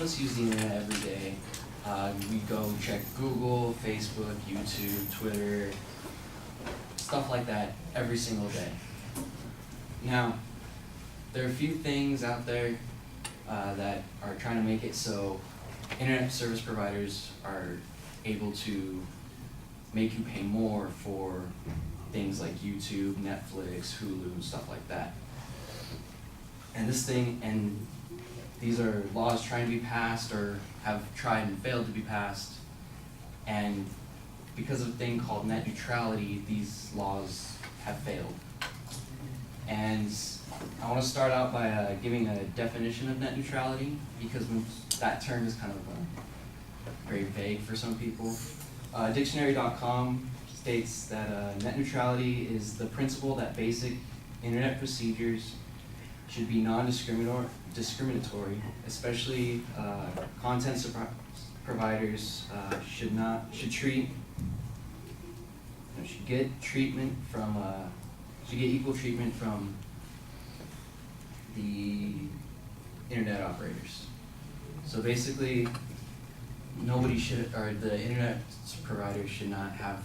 us use the internet every day. We go check Google, Facebook, YouTube, Twitter, stuff like that every single day. Now, there are a few things out there that are trying to make it so internet service providers are able to make you pay more for things like YouTube, Netflix, Hulu, and stuff like that. And these are laws trying to be passed or have tried and failed to be passed. And because of a thing called net neutrality, these laws have failed. And I want to start out by giving a definition of net neutrality, because that term is kind of very vague for some people. Dictionary.com states that net neutrality is the principle that basic internet procedures should be non-discriminatory, especially content providers should get equal treatment from the internet operators. So basically, the internet providers should not have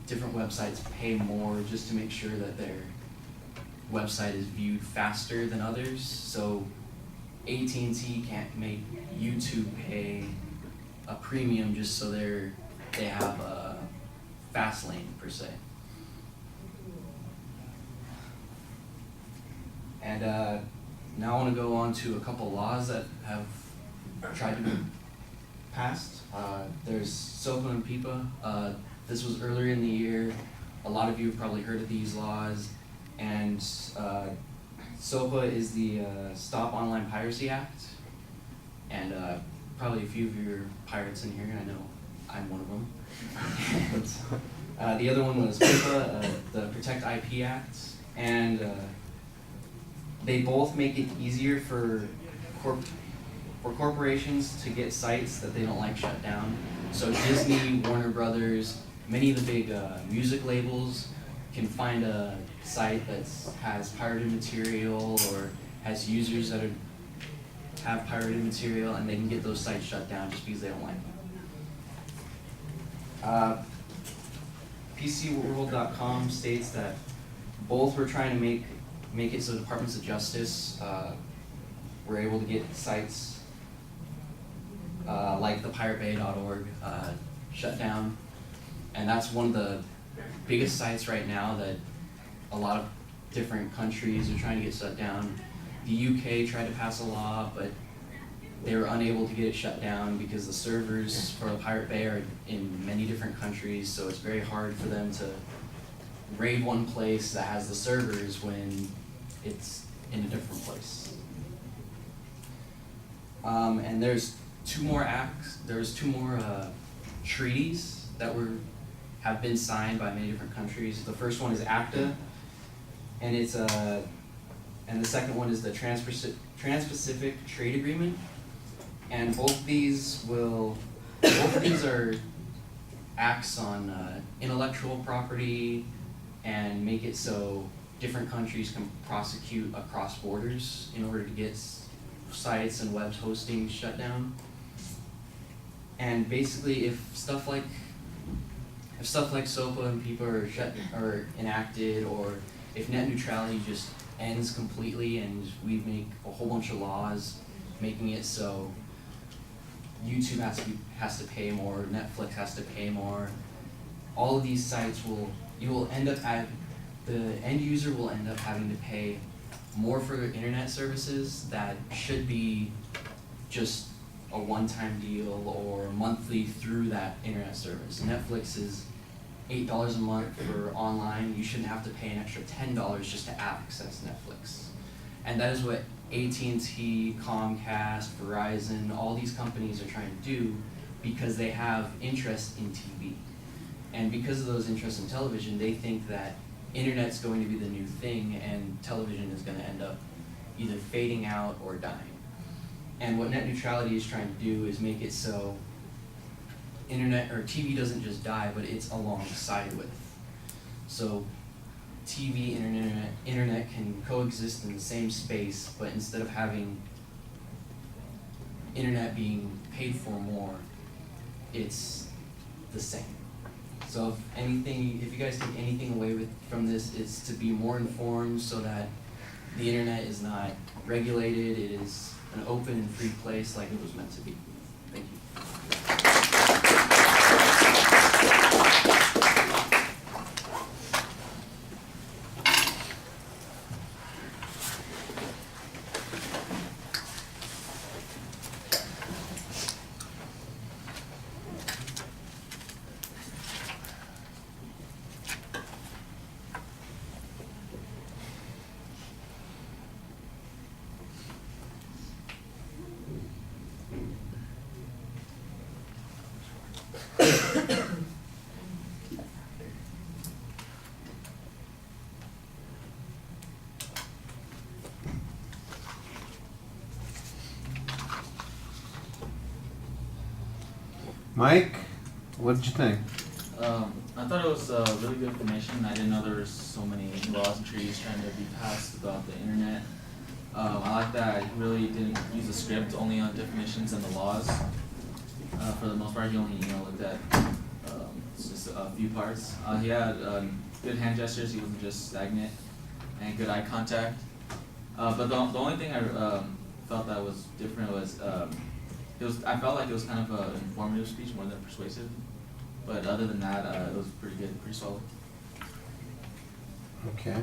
different websites pay more just to make sure that their website is viewed faster than others. So AT&T can't make YouTube pay a premium just so they have a fast lane per se. And now I want to go on to a couple laws that have tried to be passed. There's SOPA and PIPA. This was earlier in the year. A lot of you have probably heard of these laws. And SOPA is the Stop Online Piracy Act. And probably a few of you are pirates in here. I know I'm one of them. And, the other one was PIPA, the Protect IP Act. And they both make it easier for corporations to get sites that they don't like shut down. So Disney, Warner Brothers, many of the big music labels can find a site that has pirated material or has users that have pirated material, and they can get those sites shut down just because they don't like them. PCWorld.com states that both were trying to make it so departments of justice were able to get sites like the piratebay.org shut down. And that's one of the biggest sites right now that a lot of different countries are trying to get shut down. The UK tried to pass a law, but they were unable to get it shut down because the servers for the Pirate Bay are in many different countries, so it's very hard for them to raid one place that has the servers when it's in a different place. And there's two more treaties that have been signed by many different countries. The first one is ACTA, and and the second one is the Trans-Pacific Trade Agreement. And both of these are acts on intellectual property and make it so different countries can prosecute across borders in order to get sites and web hosting shut down. And basically, if stuff like SOPA and PIPA are enacted, or if net neutrality just ends completely and we make a whole bunch of laws making it so YouTube has to pay more, Netflix has to pay more, all of these sites the end user will end up having to pay more for internet services that should be just a one-time deal or monthly through that internet service. Netflix is $8 a month for online. You shouldn't have to pay an extra $10 just to access Netflix. And that is what AT&T, Comcast, Verizon, all these companies are trying to do because they have interest in TV. And because of those interests in television, they think that internet's going to be the new thing and television is going to end up either fading out or dying. And what net neutrality is trying to do is make it so internet or TV doesn't just die, but it's alongside with. So TV and internet can coexist in the same space, but instead of having internet being paid for more, it's the same. So if anything, if you guys take anything away from this, it's to be more informed so that the internet is not regulated, it is an open and free place like it was meant to be. Thank you. Mike, what did you think? I thought it was really good information. I didn't know there was so many laws and treaties trying to be passed about the internet. I like that he really didn't use a script, only on definitions and the laws. For the most part, he only looked at just a few parts. He had good hand gestures. He wasn't just stagnant, and good eye contact. But the only thing I felt that was different was I felt like it was kind of an informative speech more than persuasive. But other than that, it was pretty good, pretty solid. Okay.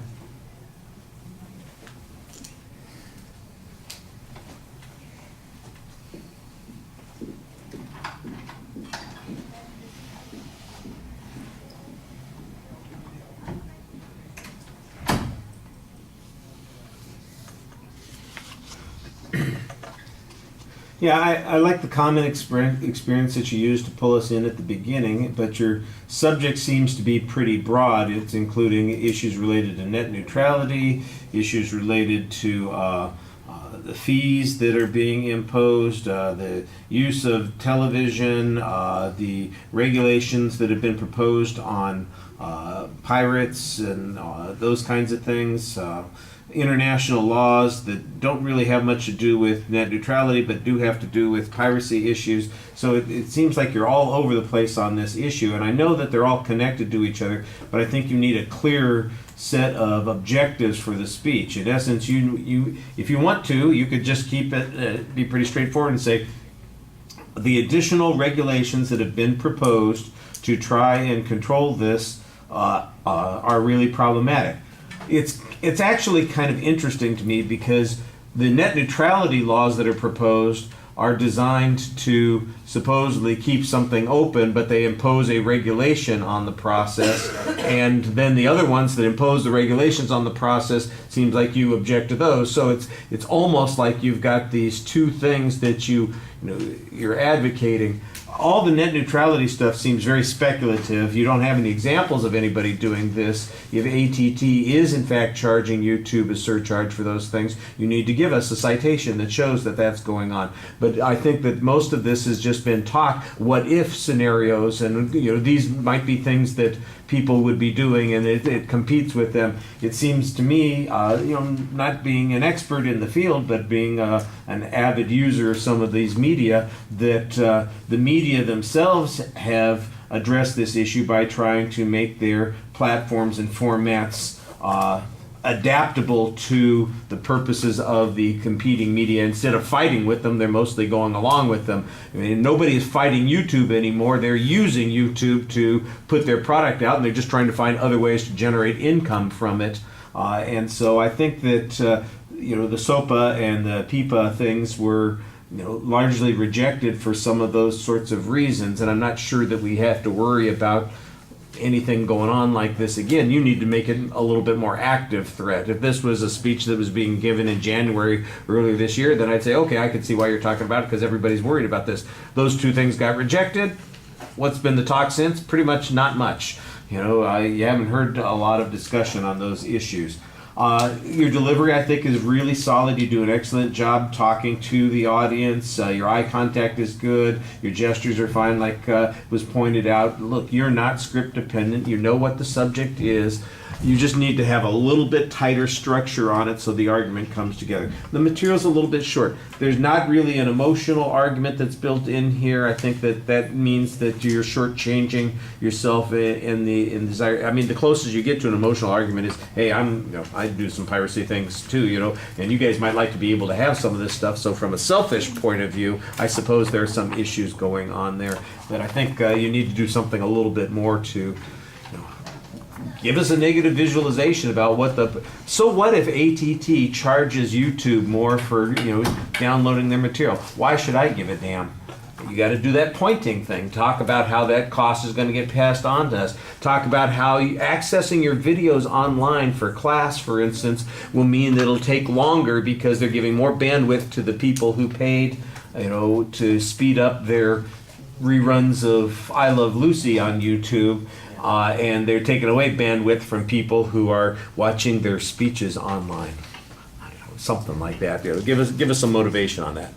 Yeah, I like the common experience that you used to pull us in at the beginning, but your subject seems to be pretty broad. It's including issues related to net neutrality, issues related to the fees that are being imposed, the use of television, the regulations that have been proposed on pirates and those kinds of things. International laws that don't really have much to do with net neutrality but do have to do with piracy issues. So it seems like you're all over the place on this issue, and I know that they're all connected to each other, but I think you need a clear set of objectives for the speech. In essence, you if you want to, you could just keep it, be pretty straightforward and say, the additional regulations that have been proposed to try and control this are really problematic. It's actually kind of interesting to me because the net neutrality laws that are proposed are designed to supposedly keep something open, but they impose a regulation on the process, and then the other ones that impose the regulations on the process, seems like you object to those. So it's almost like you've got these two things that you're advocating. All the net neutrality stuff seems very speculative. You don't have any examples of anybody doing this. If ATT is in fact charging YouTube a surcharge for those things, you need to give us a citation that shows that that's going on. But I think that most of this has just been talk, what if scenarios, and these might be things that people would be doing, and it competes with them. It seems to me, not being an expert in the field, but being an avid user of some of these media, that the media themselves have addressed this issue by trying to make their platforms and formats adaptable to the purposes of the competing media. Instead of fighting with them, they're mostly going along with them. I mean, nobody is fighting YouTube anymore. They're using YouTube to put their product out, and they're just trying to find other ways to generate income from it. And so I think that the SOPA and the PIPA things were largely rejected for some of those sorts of reasons, and I'm not sure that we have to worry about anything going on like this again. You need to make it a little bit more active threat. If this was a speech that was being given in January earlier this year, then I'd say, okay, I can see why you're talking about it, because everybody's worried about this. Those two things got rejected. What's been the talk since? Pretty much not much. You haven't heard a lot of discussion on those issues. Your delivery, I think, is really solid. You do an excellent job talking to the audience. Your eye contact is good. Your gestures are fine, like was pointed out. Look, you're not script dependent. You know what the subject is. You just need to have a little bit tighter structure on it so the argument comes together. The material's a little bit short. There's not really an emotional argument that's built in here. I think that means that you're shortchanging yourself in the desire. I mean, the closest you get to an emotional argument is, hey, I do some piracy things too, and you guys might like to be able to have some of this stuff. So from a selfish point of view, I suppose there are some issues going on there that I think you need to do something a little bit more to. Give us a negative visualization about so what if ATT charges YouTube more for, downloading their material? Why should I give a damn? You got to do that pointing thing. Talk about how that cost is going to get passed on to us. Talk about how accessing your videos online for class, for instance, will mean that it'll take longer because they're giving more bandwidth to the people who paid, to speed up their reruns of I Love Lucy on YouTube. And they're taking away bandwidth from people who are watching their speeches online. I don't know, something like that. Give us some motivation on that.